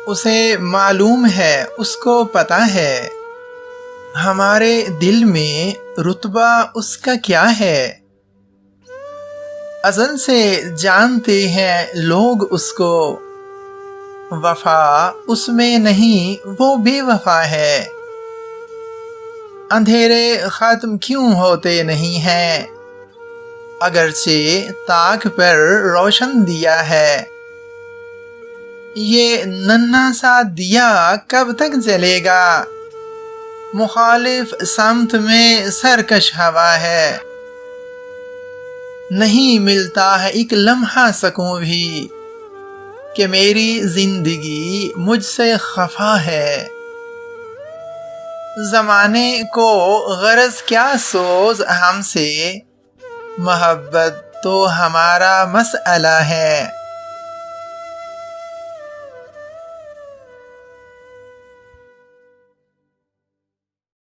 اسے معلوم ہے، اس کو پتہ ہے ہمارے دل میں رتبہ اس کا کیا ہے۔ ازل سے جانتے ہیں لوگ اس کو، وفا اس میں نہیں وہ بے وفا ہے۔ اندھیرے ختم کیوں ہوتے نہیں ہیں، اگرچہ طاق پر روشن دیا ہے۔ یہ ننھا سا دیا کب تک جلے گا، مخالف سمت میں سرکش ہوا ہے۔ نہیں ملتا ہے ایک لمحہ سکون بھی، کہ میری زندگی مجھ سے خفا ہے۔ زمانے کو غرض کیا سوز ہم سے، محبت تو ہمارا مسئلہ ہے۔